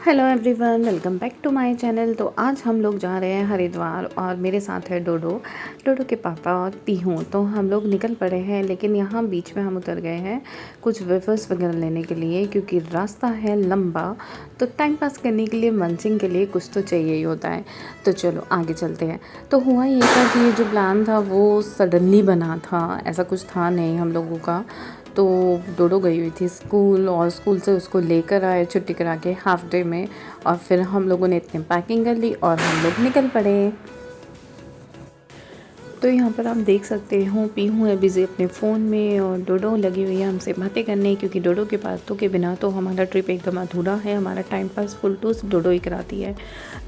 Hello everyone, welcome back to my channel. तो आज हम लोग जा रहे हैं हरिद्वार और मेरे साथ है डोडो। डोडो के पापा और पीहू। तो हम लोग निकल पड़े हैं, लेकिन यहाँ बीच में हम उतर गए हैं कुछ वेफर्स वगैरह लेने के लिए, क्योंकि रास्ता है लंबा। तो टाइम पास करने के लिए, मंचिंग के लिए कुछ तो चाहिए ही होता है। तो चलो आगे चलते हैं। तो हुआ ये था कि ये जो प्लान था वो सडनली बना था, ऐसा कुछ था नहीं हम लोगों का। तो डोडो गई हुई थी स्कूल, और स्कूल से उसको लेकर आए छुट्टी करा के हाफ डे में। और फिर हम लोगों ने इतनी पैकिंग कर ली और हम लोग निकल पड़े। तो यहाँ पर आप देख सकते हो पीहू है बिज़ी अपने फ़ोन में, और डोडो लगी हुई है हमसे बातें करने, क्योंकि डोडो के बातों के बिना तो हमारा ट्रिप एकदम अधूरा है। हमारा टाइम पास फुल टू डोडो ही कराती है।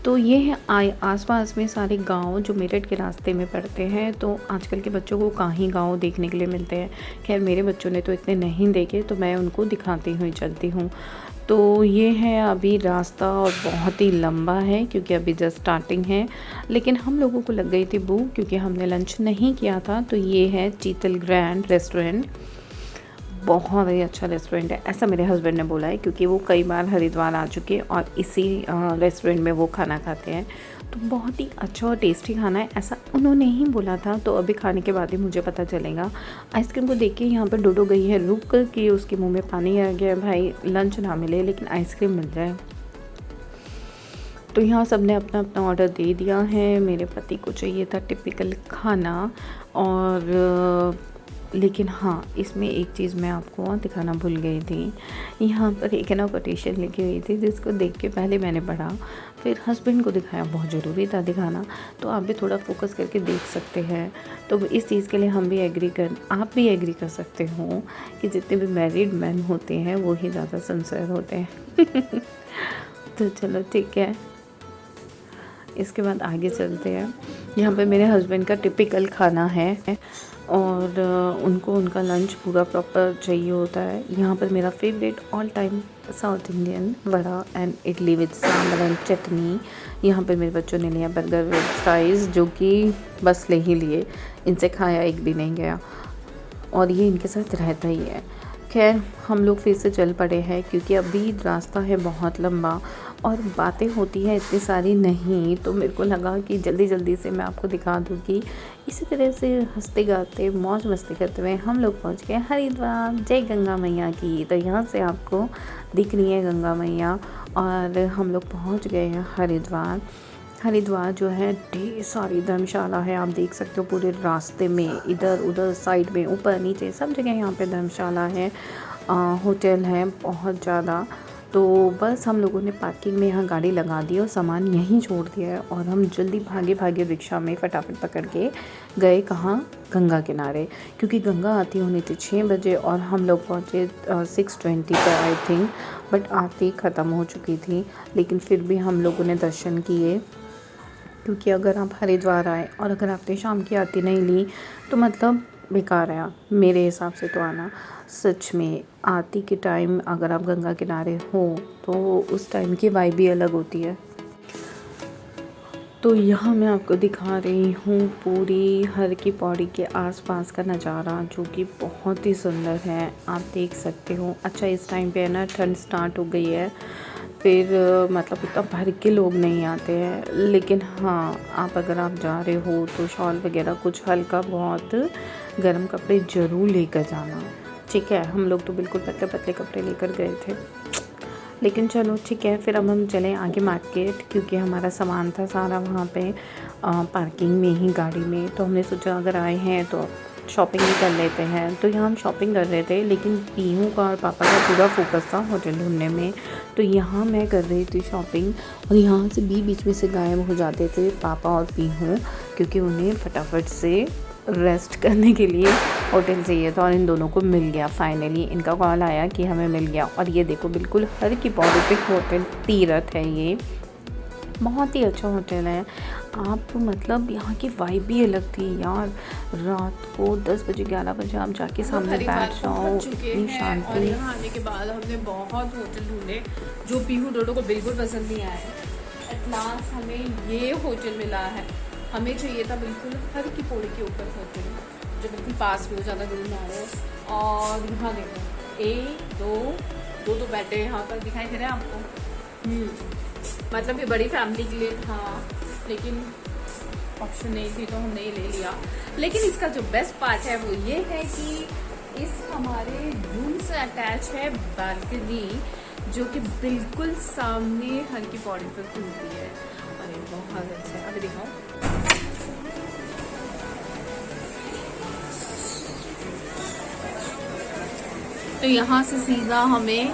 तो ये है आसपास में सारे गांव जो मेरठ के रास्ते में पड़ते हैं। तो आजकल के बच्चों को कहीं गांव देखने के लिए मिलते हैं। खैर मेरे बच्चों ने तो इतने नहीं देखे, तो मैं उनको दिखाती हुई चलती हूँ। तो ये है अभी रास्ता, और बहुत ही लंबा है क्योंकि अभी जस्ट स्टार्टिंग है। लेकिन हम लोगों को लग गई थी भूख, क्योंकि हमने लंच नहीं किया था। तो ये है चीतल ग्रैंड रेस्टोरेंट। बहुत ही अच्छा रेस्टोरेंट है, ऐसा मेरे हस्बैंड ने बोला है, क्योंकि वो कई बार हरिद्वार आ चुके हैं और इसी रेस्टोरेंट में वो खाना खाते हैं। तो बहुत ही अच्छा और टेस्टी खाना है, ऐसा उन्होंने ही बोला था। तो अभी खाने के बाद ही मुझे पता चलेगा। आइसक्रीम को देख के यहाँ पर डोडो गई है रुक कर, कि उसके मुंह में पानी आ गया। भाई लंच ना मिले लेकिन आइसक्रीम मिल जाए। तो यहाँ सब ने अपना अपना ऑर्डर दे दिया है। मेरे पति को चाहिए था टिपिकल खाना, और लेकिन हाँ, इसमें एक चीज़ मैं आपको दिखाना भूल गई थी। यहाँ पर एक ना कोटेशन लिखी हुई थी, जिसको देख के पहले मैंने पढ़ा, फिर हस्बैंड को दिखाया। बहुत ज़रूरी था दिखाना, तो आप भी थोड़ा फोकस करके देख सकते हैं। तो इस चीज़ के लिए आप भी एग्री कर सकते हो कि जितने भी मैरिड मैन होते हैं वो ही ज़्यादा सिंसियर होते हैं। तो चलो ठीक है, इसके बाद आगे चलते हैं। यहाँ पे मेरे हस्बैंड का टिपिकल खाना है, और उनको उनका लंच पूरा प्रॉपर चाहिए होता है। यहाँ पर मेरा favourite all time south Indian vada and idli with sambar and chutney. यहाँ पर मेरे बच्चों ने लिया बर्गर विद फ्राइज़, जो कि बस ले ही लिए, इनसे खाया एक भी नहीं गया, और ये इनके साथ रहता ही है। खैर हम लोग फिर से चल पड़े हैं, क्योंकि अभी रास्ता है बहुत लंबा और बातें होती हैं इतनी सारी नहीं। तो मेरे को लगा कि जल्दी जल्दी से मैं आपको दिखा दूँ कि इसी तरह से हंसते गाते मौज मस्ती करते हुए हम लोग पहुँच गए हरिद्वार। जय गंगा मैया की। तो यहाँ से आपको दिख रही है गंगा मैया, और हम लोग पहुँच गए हैं हरिद्वार। हरिद्वार जो है ढेर सारी धर्मशाला है, आप देख सकते हो पूरे रास्ते में, इधर उधर साइड में ऊपर नीचे सब जगह यहाँ पे धर्मशाला है, होटल है बहुत ज़्यादा। तो बस हम लोगों ने पार्किंग में यहाँ गाड़ी लगा दी और सामान यहीं छोड़ दिया है, और हम जल्दी भागे भागे रिक्शा में फटाफट पकड़ के गए कहाँ, गंगा किनारे। क्योंकि गंगा आती होनी थी 6 बजे, और हम लोग पहुँचे 6:20 पर आई थिंक, बट आरती ख़त्म हो चुकी थी। लेकिन फिर भी हम लोगों ने दर्शन किए, क्योंकि अगर आप हरिद्वार आए और अगर आपने शाम की आरती नहीं ली तो मतलब बेकार है मेरे हिसाब से तो आना। सच में आरती के टाइम अगर आप गंगा किनारे हो तो उस टाइम की वाइब भी अलग होती है। तो यहाँ मैं आपको दिखा रही हूँ पूरी हर की पौड़ी के आसपास का नज़ारा, जो कि बहुत ही सुंदर है, आप देख सकते हो। अच्छा इस टाइम पे है ना, ठंड स्टार्ट हो गई है, फिर मतलब इतना भर के लोग नहीं आते हैं। लेकिन हाँ, अगर आप जा रहे हो तो शॉल वगैरह कुछ हल्का बहुत गर्म कपड़े ज़रूर लेकर जाना, ठीक है। हम लोग तो बिल्कुल पतले पतले कपड़े लेकर गए थे। लेकिन चलो ठीक है, फिर अब हम चले आगे मार्केट, क्योंकि हमारा सामान था सारा वहाँ पे पार्किंग में ही गाड़ी में। तो हमने सोचा अगर आए हैं तो शॉपिंग ही कर लेते हैं। तो यहाँ हम शॉपिंग कर रहे थे, लेकिन पीहू का और पापा का पूरा फोकस था होटल ढूंढने में। तो यहाँ मैं कर रही थी शॉपिंग, और यहाँ से बीच में से गायब हो जाते थे पापा और पीहू, क्योंकि उन्हें फटाफट से रेस्ट करने के लिए होटल चाहिए था। और इन दोनों को मिल गया फाइनली, इनका कॉल आया कि हमें मिल गया। और ये देखो बिल्कुल हर की पौड़ी पे होटल तीरथ है, ये बहुत ही अच्छा होटल है। आप मतलब यहाँ की वाइब भी अलग थी यार। रात को 10 बजे 11 बजे आप जाके सामने बैठ जाओ, इतनी शांति। और यहाँ आने के बाद हमने बहुत होटल ढूंढे जो पीहू डोडो को बिल्कुल पसंद नहीं आए। एट लास्ट हमें ये होटल मिला है। हमें चाहिए था बिल्कुल हर की पौड़ी के ऊपर होटल, जो बिल्कुल पास में, ज़्यादा दूर ना हो। और यहाँ देखो, एक दो दो तो बैठे यहाँ पर दिखाई दे रहे हैं आपको, मतलब ये बड़ी फैमिली के लिए था, लेकिन ऑप्शन नहीं थी तो हमने ये ले लिया। लेकिन इसका जो बेस्ट पार्ट है वो ये है कि इस हमारे रूम से अटैच है बालकनी, जो कि बिल्कुल सामने हर की पौड़ी पर खुलती है और ये बहुत अच्छा है। अभी दिखाओ, तो यहाँ से सीधा हमें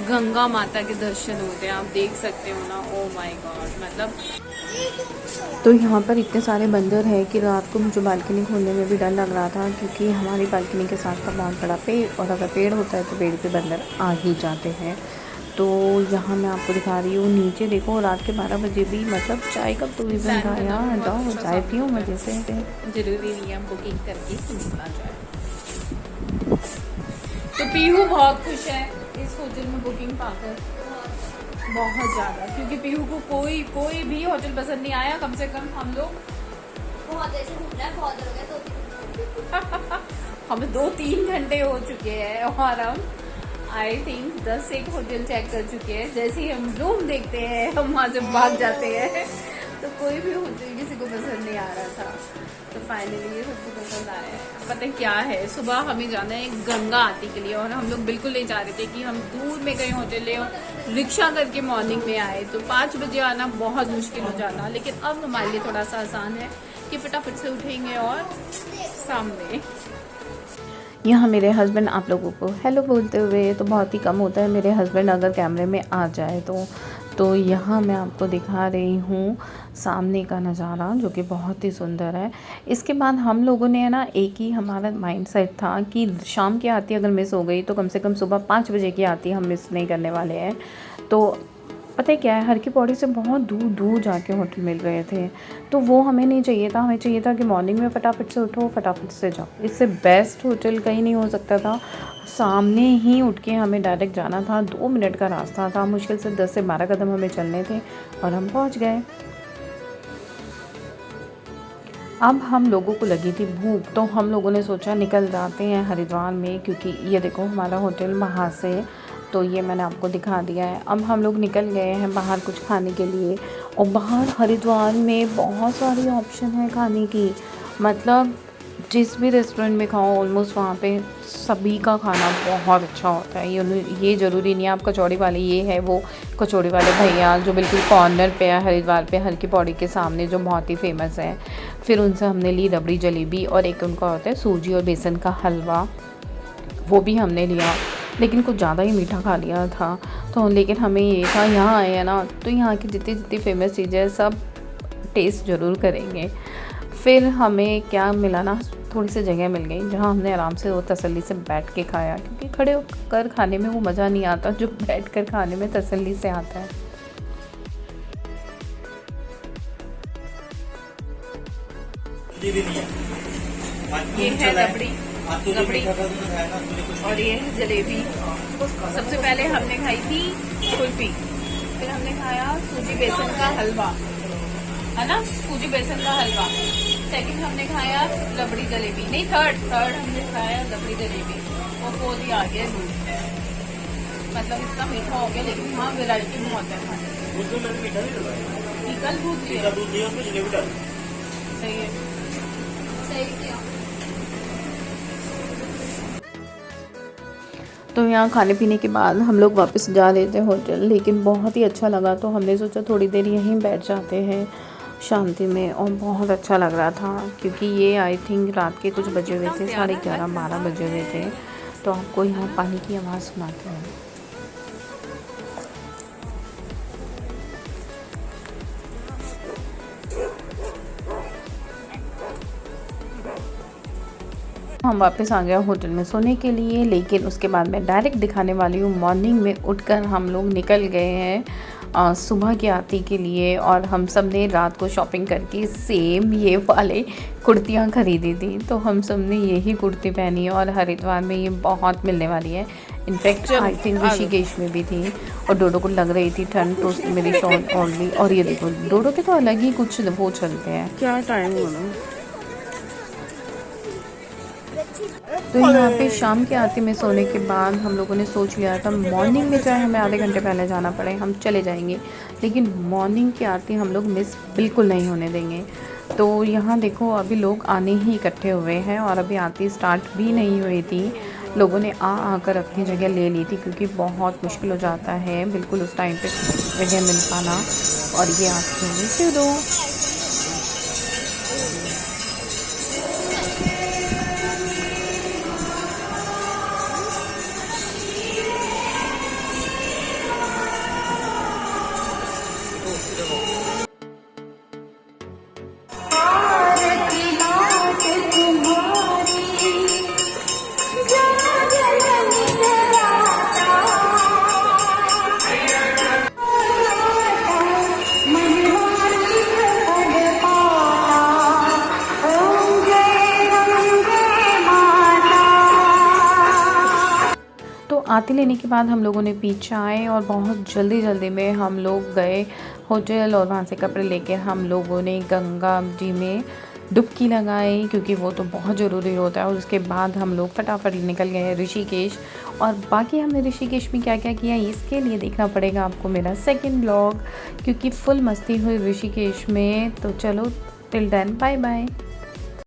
गंगा माता के दर्शन होते हैं, आप देख सकते हो ना। ओ माय गॉड, मतलब तो यहाँ पर इतने सारे बंदर हैं कि रात को मुझे बालकनी खोलने में भी डर लग रहा था, क्योंकि हमारी बालकनी के साथ का बहुत बड़ा पेड़, और अगर पेड़ होता है तो पेड़ पे बंदर आ ही जाते हैं। तो यहाँ मैं आपको दिखा रही हूँ, नीचे देखो रात के 12 बजे भी मतलब चाय का प्रोविज़न था यार, जाओ चाय पियो मज़े से। जरूरी नहीं है बुकिंग करके निकला जाए। तो पीहू बहुत खुश है इस होटल में बुकिंग पाकर, बहुत ज़्यादा, क्योंकि पीहू को कोई भी होटल पसंद नहीं आया। कम से कम हम लोग बहुत ऐसे घूम रहा है, बहुत देर हो गया, हमें 2-3 घंटे हो चुके हैं और हम आई थिंक 10 एक होटल चेक कर चुके हैं। जैसे ही हम रूम देखते हैं हम वहाँ से भाग जाते हैं। तो कोई भी होटल किसी को पसंद नहीं आ रहा था, तो फाइनली ये सबको पसंद आया है। पता है क्या है, सुबह हमें जाना है गंगा आरती के लिए, और हम लोग बिल्कुल नहीं चाह रहे थे कि हम दूर में कहीं होटल ले और रिक्शा करके मॉर्निंग में आए, तो 5 बजे आना बहुत मुश्किल हो जाना। लेकिन अब हमारे लिए थोड़ा सा आसान है कि फटाफट से उठेंगे और सामने। यहाँ मेरे हस्बैंड आप लोगों को हेलो बोलते हुए तो बहुत ही कम होता है मेरे हस्बैंड अगर कैमरे में आ जाए तो यहाँ मैं आपको दिखा रही हूँ सामने का नज़ारा, जो कि बहुत ही सुंदर है। इसके बाद हम लोगों ने ना एक ही हमारा माइंडसेट था कि शाम की आरती अगर मिस हो गई तो कम से कम सुबह 5 बजे की आरती हम मिस नहीं करने वाले हैं। तो पता है क्या है, हर की पौड़ी से बहुत दूर दूर जाके होटल मिल रहे थे, तो वो हमें नहीं चाहिए था। हमें चाहिए था कि मॉर्निंग में फटाफट से उठो, फटाफट से जाओ। इससे बेस्ट होटल कहीं नहीं हो सकता था। सामने ही उठ के हमें डायरेक्ट जाना था, 2 मिनट का रास्ता था, मुश्किल से 10 से 12 कदम हमें चलने थे और हम पहुंच गए। अब हम लोगों को लगी थी भूख, तो हम लोगों ने सोचा निकल जाते हैं हरिद्वार में, क्योंकि ये देखो हमारा होटल बाहर से, तो ये मैंने आपको दिखा दिया है। अब हम लोग निकल गए हैं बाहर कुछ खाने के लिए, और बाहर हरिद्वार में बहुत सारी ऑप्शन है खाने की। मतलब जिस भी रेस्टोरेंट में खाओ ऑलमोस्ट वहाँ पे सभी का खाना बहुत अच्छा होता है। ये ज़रूरी नहीं है आप कचौड़ी वाले, ये है वो कचौड़ी वाले भैया जो बिल्कुल कॉर्नर पे है हरिद्वार पे, हर की पौड़ी के सामने, जो बहुत ही फेमस है। फिर उनसे हमने ली रबड़ी जलेबी, और एक उनका होता है सूजी और बेसन का हलवा, वो भी हमने लिया, लेकिन कुछ ज़्यादा ही मीठा खा लिया था। तो लेकिन हमें ये था यहाँ आए हैं ना, तो यहाँ की जितनी जितनी फेमस चीज़ें हैं सब टेस्ट ज़रूर करेंगे। फिर हमें क्या मिला ना, थोड़ी सी जगह मिल गई जहाँ हमने आराम से वो तसल्ली से बैठ के खाया, क्योंकि खड़े होकर खाने में वो मज़ा नहीं आता जो बैठ कर खाने में तसल्ली से आता है। ये है रबड़ी और ये है जलेबी। सबसे पहले हमने खाई थी कुल्फी, फिर हमने खाया सूजी बेसन का हलवा, है ना, सूजी बेसन का हलवा। सेकंड हमने खाया रबड़ी जलेबी, नहीं थर्ड हमने खाया रबड़ी जलेबी, और फोर्थ ही आ गया दूध। मतलब इतना मीठा हो गया, लेकिन हाँ वेराइटी बहुत है खाने में। कल दूध लिया, सही है, सही किया। तो यहाँ खाने पीने के बाद हम लोग वापस जा रहे थे होटल, लेकिन बहुत ही अच्छा लगा तो हमने सोचा थोड़ी देर यहीं बैठ जाते हैं शांति में। और बहुत अच्छा लग रहा था, क्योंकि ये आई थिंक रात के कुछ बजे हुए थे, 11:30-12 बजे हुए थे। तो आपको यहाँ पानी की आवाज़ सुनाते हैं। हम वापस आ गए होटल में सोने के लिए, लेकिन उसके बाद मैं डायरेक्ट दिखाने वाली हूँ मॉर्निंग में उठकर हम लोग निकल गए हैं सुबह की आरती के लिए। और हम सब ने रात को शॉपिंग करके सेम ये वाले कुर्तियाँ खरीदी थी, तो हम सब ने यही कुर्ती पहनी है, और हरिद्वार में ये बहुत मिलने वाली है। इनफैक्ट आई थिंक ऋषिकेश में भी थी, और डोडो को लग रही थी ठंड, तो उसने मेरी शॉल ओढ़ ली। और ये देखो डोडो के तो अलग ही कुछ वो चलते हैं। क्या टाइम होना तो यहाँ पे शाम की आरती में सोने के बाद हम लोगों ने सोच लिया था मॉर्निंग में चाहे हमें आधे घंटे पहले जाना पड़े हम चले जाएंगे, लेकिन मॉर्निंग की आरती हम लोग मिस बिल्कुल नहीं होने देंगे। तो यहाँ देखो अभी लोग आने ही इकट्ठे हुए हैं और अभी आरती स्टार्ट भी नहीं हुई थी। लोगों ने आकर अपनी जगह ले ली थी क्योंकि बहुत मुश्किल हो जाता है बिल्कुल उस टाइम पे जगह मिल पाना। और ये आरती होगी शुरू। तो आरती लेने के बाद हम लोगों ने पी चाय और बहुत जल्दी में हम लोग गए होटल और वहाँ से कपड़े लेकर हम लोगों ने गंगा जी में डुबकी लगाई क्योंकि वो तो बहुत ज़रूरी होता है। और उसके बाद हम लोग फटाफट निकल गए ऋषिकेश। और बाकी हमने ऋषिकेश में क्या क्या किया इसके लिए देखना पड़ेगा आपको मेरा सेकंड ब्लॉग, क्योंकि फुल मस्ती हुई ऋषिकेश में। तो चलो टिल देन बाय बाय।